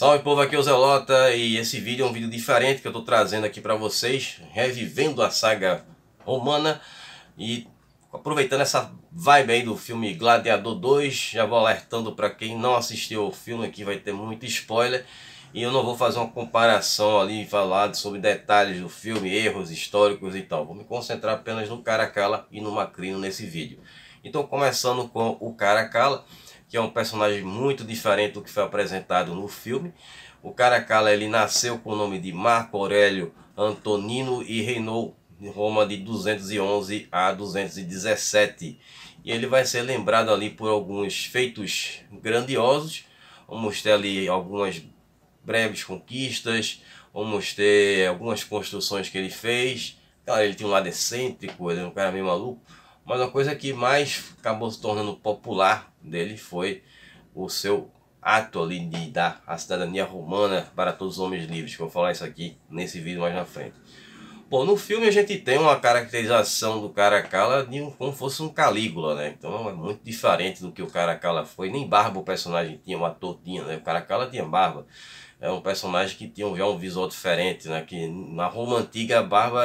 Salve povo, aqui é o Zelota e esse vídeo é um vídeo diferente que eu tô trazendo aqui pra vocês, revivendo a saga romana e aproveitando essa vibe aí do filme Gladiador 2, já vou alertando pra quem não assistiu o filme que vai ter muito spoiler e eu não vou fazer uma comparação ali, falar sobre detalhes do filme, erros históricos e tal, vou me concentrar apenas no Caracalla e no Macrino nesse vídeo. Então começando com o Caracalla, que é um personagem muito diferente do que foi apresentado no filme. O Caracalla ele nasceu com o nome de Marco Aurélio Antonino e reinou em Roma de 211 a 217. E ele vai ser lembrado ali por alguns feitos grandiosos. Vamos ter ali algumas breves conquistas, vamos ter algumas construções que ele fez. Claro, ele tinha um lado excêntrico, ele era um cara meio maluco. Mas uma coisa que mais acabou se tornando popular dele foi o seu ato ali de dar a cidadania romana para todos os homens livres. Que eu vou falar isso aqui nesse vídeo mais na frente. Bom, no filme a gente tem uma caracterização do Caracalla como fosse um Calígula, né? Então é muito diferente do que o Caracalla foi. Nem barba o personagem tinha, o ator tinha, né? O Caracalla tinha barba. É um personagem que tinha já um visual diferente, né? Que na Roma antiga a barba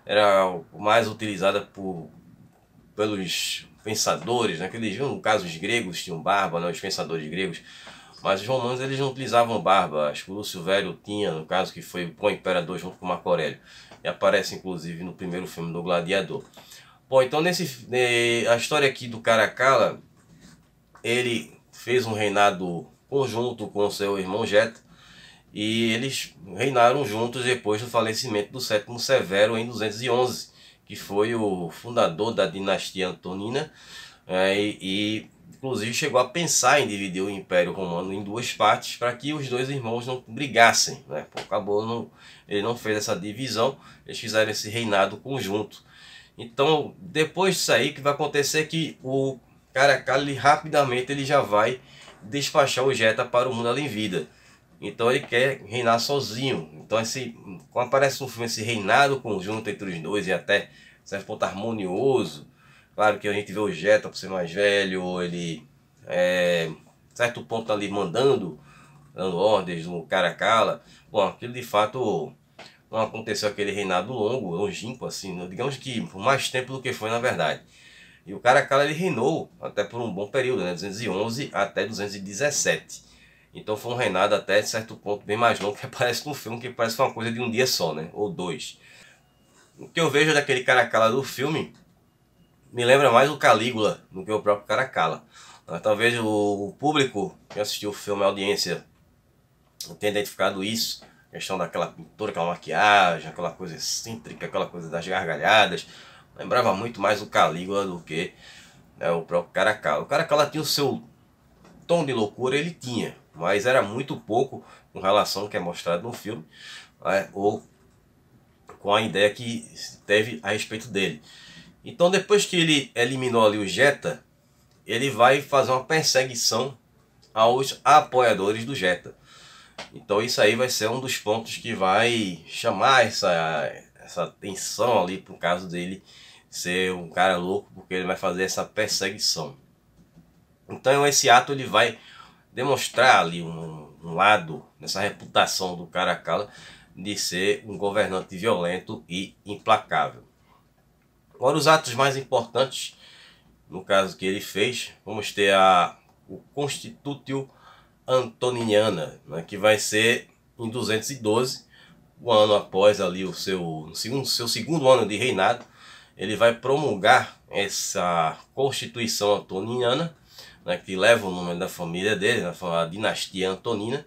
era mais utilizada pelos pensadores, né? Que eles, no caso os gregos tinham barba, né? Os pensadores gregos, mas os romanos eles não utilizavam barba. Acho que o Lúcio Velho tinha, no caso que foi o imperador junto com Marco Aurélio, e aparece inclusive no primeiro filme do Gladiador. Bom, então a história aqui do Caracalla, ele fez um reinado conjunto com seu irmão Geta, e eles reinaram juntos depois do falecimento do sétimo Severo em 211, que foi o fundador da dinastia Antonina, inclusive chegou a pensar em dividir o Império Romano em duas partes para que os dois irmãos não brigassem, né? Ele não fez essa divisão, eles fizeram esse reinado conjunto. Então depois disso aí, o que vai acontecer é que o Caracalla rapidamente ele já vai despachar o Geta para o mundo além vida. Então ele quer reinar sozinho. Então quando aparece no filme esse reinado conjunto entre os dois e até certo ponto harmonioso. Claro que a gente vê o Geta por ser mais velho, ele certo ponto ali dando ordens no Caracalla. Bom, aquilo de fato não aconteceu aquele reinado longo, longínquo assim, digamos que por mais tempo do que foi na verdade. E o Caracalla ele reinou até por um bom período, né, 211 até 217. Então foi um reinado até certo ponto bem mais longo, que aparece no filme, que parece uma coisa de um dia só, né? Ou dois. O que eu vejo daquele Caracalla do filme me lembra mais o Calígula do que o próprio Caracalla. Talvez o público que assistiu o filme, a audiência, tenha identificado isso. A questão daquela pintura, aquela maquiagem, aquela coisa excêntrica, aquela coisa das gargalhadas. Lembrava muito mais o Calígula do que o próprio Caracalla. O Caracalla tinha o seu tom de loucura, ele tinha, mas era muito pouco com relação ao que é mostrado no filme, ou com a ideia que teve a respeito dele. Então depois que ele eliminou ali o Geta, ele vai fazer uma perseguição aos apoiadores do Geta. Então isso aí vai ser um dos pontos que vai chamar essa atenção ali por caso dele ser um cara louco, porque ele vai fazer essa perseguição. Então esse ato ele vai demonstrar ali um lado nessa reputação do Caracalla de ser um governante violento e implacável. Agora os atos mais importantes, no caso que ele fez, vamos ter o Constitutio Antoniniana, né, que vai ser em 212, um ano após ali o seu segundo ano de reinado. Ele vai promulgar essa Constituição Antoniniana, né, que leva o nome da família dele, a dinastia Antonina,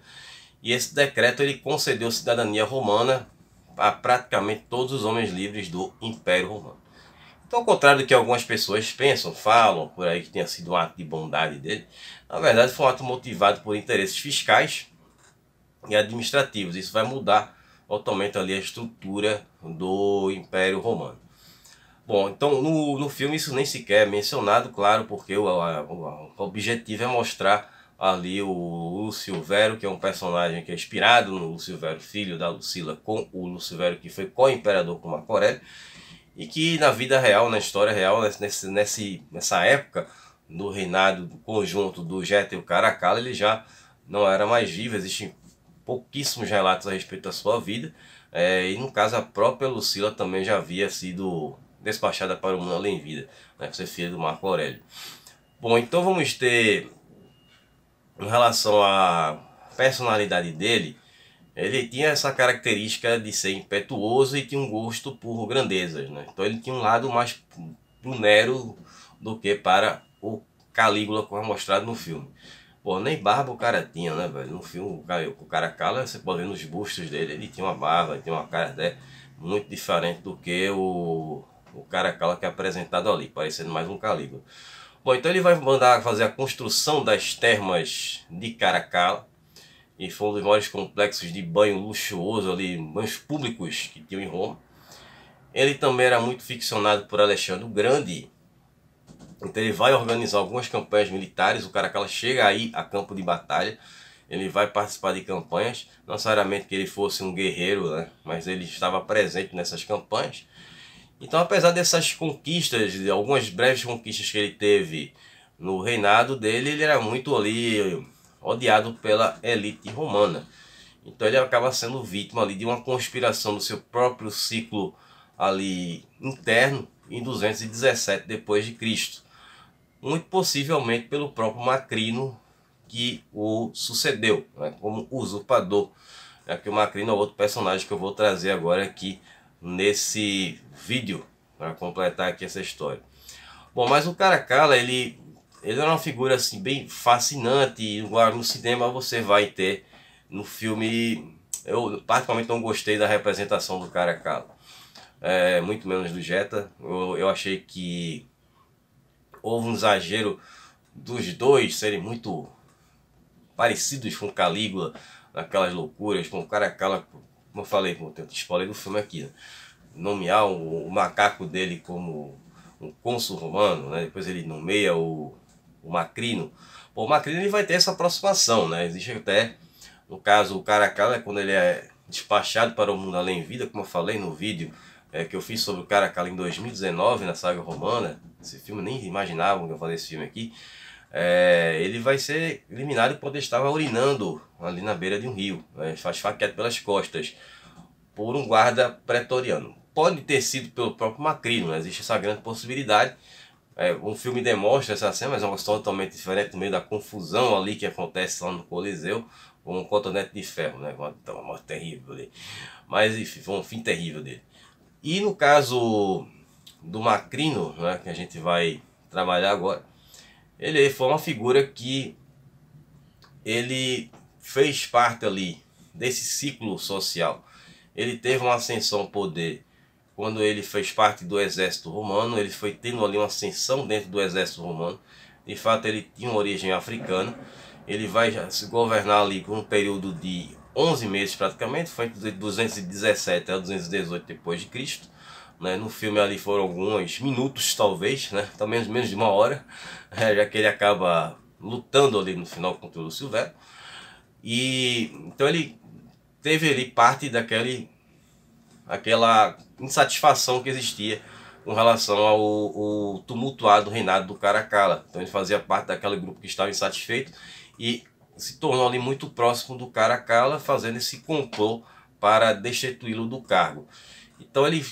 e esse decreto ele concedeu cidadania romana a praticamente todos os homens livres do Império Romano. Então, ao contrário do que algumas pessoas pensam, falam por aí que tenha sido um ato de bondade dele, na verdade foi um ato motivado por interesses fiscais e administrativos. Isso vai mudar totalmente ali a estrutura do Império Romano. Bom, então no filme isso nem sequer é mencionado, claro, porque o objetivo é mostrar ali o Lúcio Vero, que é um personagem que é inspirado no Lúcio Vero, filho da Lucila, com o Lúcio Vero, que foi co-imperador com Marco Aurélio, e que na vida real, na história real, nessa época do reinado do conjunto do Geta e o Caracalla, ele já não era mais vivo. Existem pouquíssimos relatos a respeito da sua vida. E no caso a própria Lucila também já havia sido despachada para o mundo além vida, né, por ser filha do Marco Aurélio. Bom, então vamos ter, em relação à personalidade dele, ele tinha essa característica de ser impetuoso e tinha um gosto por grandezas, né? Então ele tinha um lado mais pro Nero do que para o Calígula, como é mostrado no filme. Pô, nem barba o cara tinha, né, velho? No filme, o Caracalla, você pode ver nos bustos dele, ele tinha uma barba, ele tinha uma cara, né, muito diferente do que o Caracalla que é apresentado ali, parecendo mais um Calígula. Bom, então ele vai mandar fazer a construção das termas de Caracalla, e foi um dos maiores complexos de banho luxuoso ali, banhos públicos que tinham em Roma. Ele também era muito ficcionado por Alexandre o Grande, então ele vai organizar algumas campanhas militares. O Caracalla chega aí a campo de batalha, ele vai participar de campanhas, não necessariamente que ele fosse um guerreiro, né, mas ele estava presente nessas campanhas. Então, apesar dessas conquistas, de algumas breves conquistas que ele teve no reinado dele, ele era muito ali odiado pela elite romana. Então ele acaba sendo vítima ali de uma conspiração do seu próprio ciclo ali interno em 217 depois de Cristo. Muito possivelmente pelo próprio Macrino, que o sucedeu, né, como usurpador. Que o Macrino é outro personagem que eu vou trazer agora aqui nesse vídeo para completar aqui essa história. Bom, mas o Caracalla, ele era uma figura assim bem fascinante, e no cinema você vai ter no filme. Eu particularmente não gostei da representação do Caracalla, muito menos do Jetta. Eu achei que houve um exagero dos dois serem muito parecidos com Calígula, naquelas loucuras, com o Caracalla, como eu falei, como tem spoiler do filme aqui, né? Nomear o macaco dele como um cônsul romano, né? Depois ele nomeia o Macrino. Bom, o Macrino ele vai ter essa aproximação, né? Existe até, no caso, o Caracalla, quando ele é despachado para o mundo além vida, como eu falei no vídeo que eu fiz sobre o Caracalla em 2019, na saga romana. Esse filme, nem imaginavam que eu fazer esse filme aqui. Ele vai ser eliminado quando ele estava urinando ali na beira de um rio, né? Faz esfaqueado pelas costas por um guarda pretoriano. Pode ter sido pelo próprio Macrino, né? Existe essa grande possibilidade. Um filme demonstra essa cena, mas é uma história totalmente diferente no meio da confusão ali que acontece lá no Coliseu, com um cotonete de ferro, né? Uma morte terrível ali. Mas enfim, foi um fim terrível dele. E no caso do Macrino, né, que a gente vai trabalhar agora, ele foi uma figura que ele fez parte ali desse ciclo social. Ele teve uma ascensão ao poder quando ele fez parte do exército romano. Ele foi tendo ali uma ascensão dentro do exército romano. De fato, ele tinha uma origem africana. Ele vai se governar ali por um período de 11 meses praticamente, foi de 217 a 218 depois de Cristo. Né? No filme ali foram alguns minutos talvez, né? Também menos de uma hora, já que ele acaba lutando ali no final contra o Lúcio Velo. E então ele teve ali parte aquela insatisfação que existia com relação ao tumultuado reinado do Caracalla. Então ele fazia parte daquele grupo que estava insatisfeito e se tornou ali muito próximo do Caracalla, fazendo esse complô para destituí-lo do cargo. Então ele,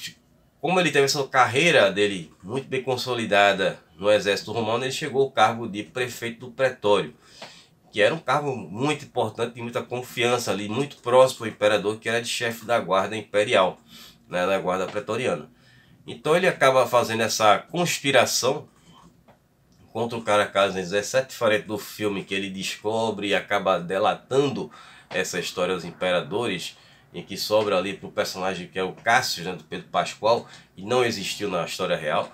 como ele teve essa carreira dele muito bem consolidada no exército romano, ele chegou ao cargo de prefeito do Pretório, que era um cargo muito importante, de muita confiança ali, muito próximo ao imperador, que era de chefe da guarda imperial, né, da guarda pretoriana. Então ele acaba fazendo essa conspiração contra o Caracalla em 17, diferente do filme que ele descobre e acaba delatando essa história dos imperadores, em que sobra ali para o personagem que é o Cássio, né, do Pedro Pascoal, e não existiu na história real,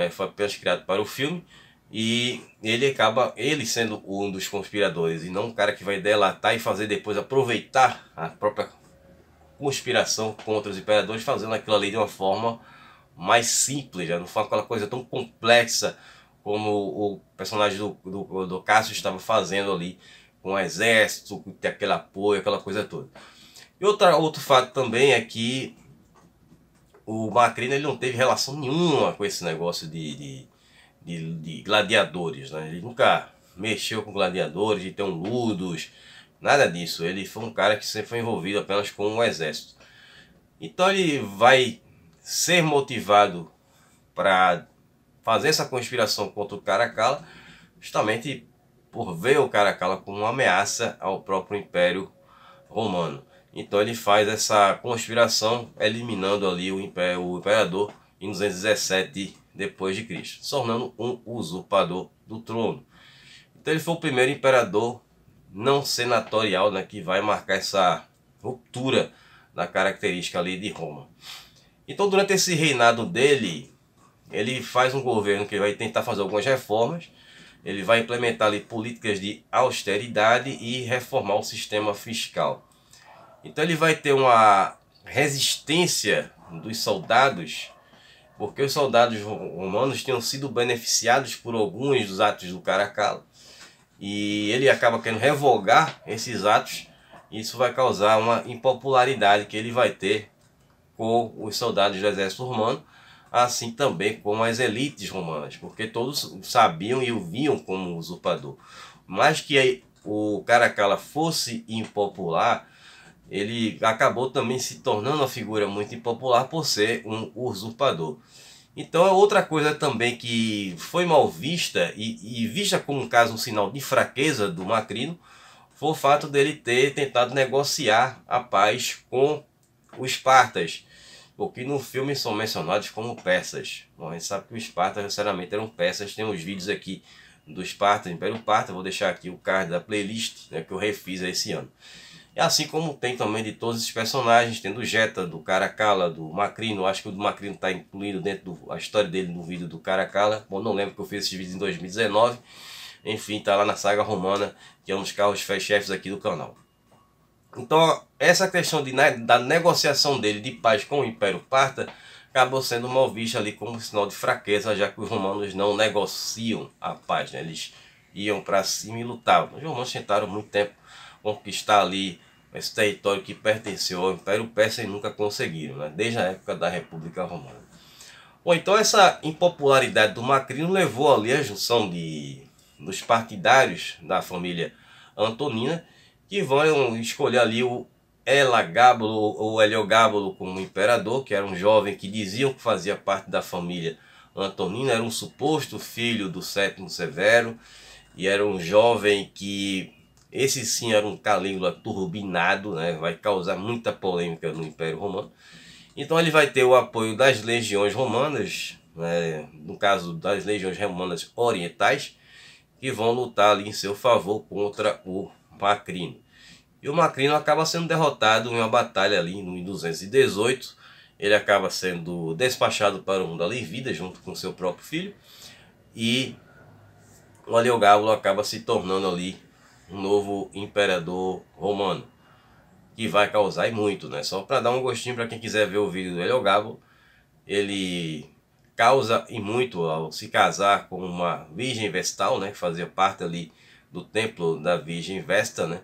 foi apenas criado para o filme. E ele acaba, ele sendo um dos conspiradores e não um cara que vai delatar e fazer depois aproveitar a própria conspiração contra os imperadores, fazendo aquilo ali de uma forma mais simples, já não foi aquela coisa tão complexa como o personagem do Cássio estava fazendo ali, com o exército, com aquele apoio, aquela coisa toda. E outro fato também é que o Macrino ele não teve relação nenhuma com esse negócio de gladiadores, né? Ele nunca mexeu com gladiadores, de ter um ludos, Nada disso. Ele foi um cara que sempre foi envolvido apenas com o exército. Então ele vai ser motivado para fazer essa conspiração contra o Caracalla, justamente por ver o Caracalla como uma ameaça ao próprio Império Romano. Então ele faz essa conspiração eliminando ali o imperador em 217 depois de Cristo, se tornando um usurpador do trono. Então ele foi o primeiro imperador não senatorial, né, que vai marcar essa ruptura da característica ali de Roma. Então durante esse reinado dele, ele faz um governo que vai tentar fazer algumas reformas. Ele vai implementar ali políticas de austeridade e reformar o sistema fiscal. Então ele vai ter uma resistência dos soldados, porque os soldados romanos tinham sido beneficiados por alguns dos atos do Caracalla, e ele acaba querendo revogar esses atos. Isso vai causar uma impopularidade que ele vai ter com os soldados do exército romano, assim também como as elites romanas, porque todos sabiam e o viam como usurpador. Mas que o Caracalla fosse impopular, ele acabou também se tornando uma figura muito impopular por ser um usurpador. Então é outra coisa também que foi mal vista e vista como um caso, um sinal de fraqueza do Macrino, foi o fato dele ter tentado negociar a paz com os espartas, porque no filme são mencionados como persas. Bom, a gente sabe que os espartas sinceramente eram persas. Tem uns vídeos aqui do Esparta, Império Parta, vou deixar aqui o card da playlist, né, que eu refiz esse ano. E assim como tem também de todos esses personagens, tem do Geta, do Caracalla, do Macrino. Acho que o do Macrino está incluído dentro da história dele no vídeo do Caracalla. Bom, não lembro que eu fiz esses vídeos em 2019. Enfim, está lá na saga romana, que é um dos carros-chefes aqui do canal. Então, essa questão da negociação dele de paz com o Império Parta acabou sendo mal vista ali como sinal de fraqueza, já que os romanos não negociam a paz, né? Eles iam para cima e lutavam. Os romanos tentaram muito tempo conquistar ali esse território que pertenceu ao Império Persa e nunca conseguiram, né? Desde a época da República Romana. Bom, então essa impopularidade do Macrino levou ali a junção dos partidários da família Antonina, que vão escolher ali o Elagabulo ou Heliogábulo como imperador, que era um jovem que diziam que fazia parte da família Antonina, era um suposto filho do Sétimo Severo, e era um jovem que, esse sim era um Calígula turbinado, né? Vai causar muita polêmica no Império Romano. Então ele vai ter o apoio das legiões romanas, né? No caso das legiões romanas orientais, que vão lutar ali em seu favor contra o Macrino. E o Macrino acaba sendo derrotado em uma batalha ali em 218. Ele acaba sendo despachado para o mundo da lei-vida junto com seu próprio filho. E o Heliogábulo acaba se tornando ali um novo imperador romano, que vai causar e muito, né? Só para dar um gostinho para quem quiser ver o vídeo do Heliogábulo, ele causa e muito ao se casar com uma virgem vestal, né? Que fazia parte ali do templo da Virgem Vesta, né?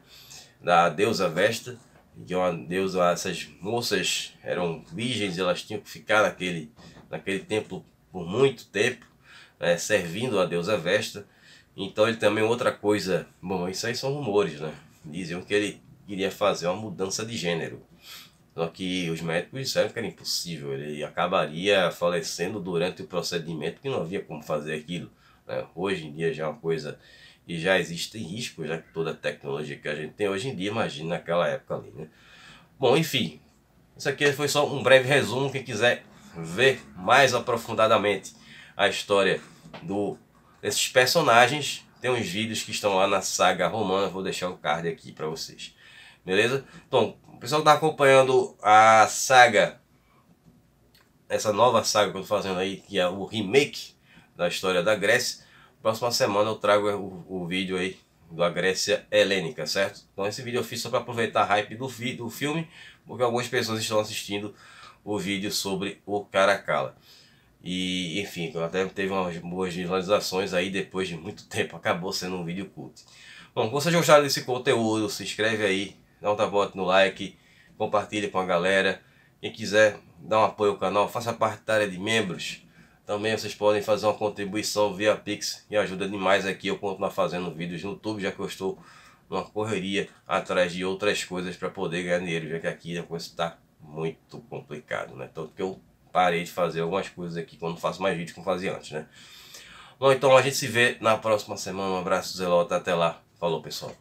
Da deusa Vesta, que é uma deusa. Essas moças eram virgens, elas tinham que ficar naquele templo por muito tempo, né, servindo a deusa Vesta. Então ele também, outra coisa, bom, isso aí são rumores, né? Diziam que ele queria fazer uma mudança de gênero, só que os médicos disseram que era impossível, ele acabaria falecendo durante o procedimento, que não havia como fazer aquilo, né? Hoje em dia já é uma coisa e já existem riscos, já que toda a tecnologia que a gente tem hoje em dia, imagina naquela época ali, né? Bom, enfim, isso aqui foi só um breve resumo. Quem quiser ver mais aprofundadamente a história desses personagens, tem uns vídeos que estão lá na saga romana, vou deixar o card aqui para vocês, beleza? Então, o pessoal que está acompanhando a saga, essa nova saga que eu estou fazendo aí, que é o remake da história da Grécia, próxima semana eu trago o vídeo aí da Grécia Helênica, certo? Então esse vídeo eu fiz só para aproveitar a hype do filme, porque algumas pessoas estão assistindo o vídeo sobre o Caracalla. E enfim, até teve umas boas visualizações aí, depois de muito tempo acabou sendo um vídeo cult. Bom, se vocês gostaram desse conteúdo, se inscreve aí, dá um tapote no like, compartilha com a galera. Quem quiser dar um apoio ao canal, faça parte da área de membros. Também vocês podem fazer uma contribuição via Pix, e ajuda demais aqui eu continuar fazendo vídeos no YouTube, já que eu estou numa correria atrás de outras coisas para poder ganhar dinheiro, já que aqui a coisa está muito complicado, né? Tanto que eu parei de fazer algumas coisas aqui quando não faço mais vídeos como fazia antes, né? Bom, então a gente se vê na próxima semana. Um abraço, Zelota. Até lá. Falou, pessoal.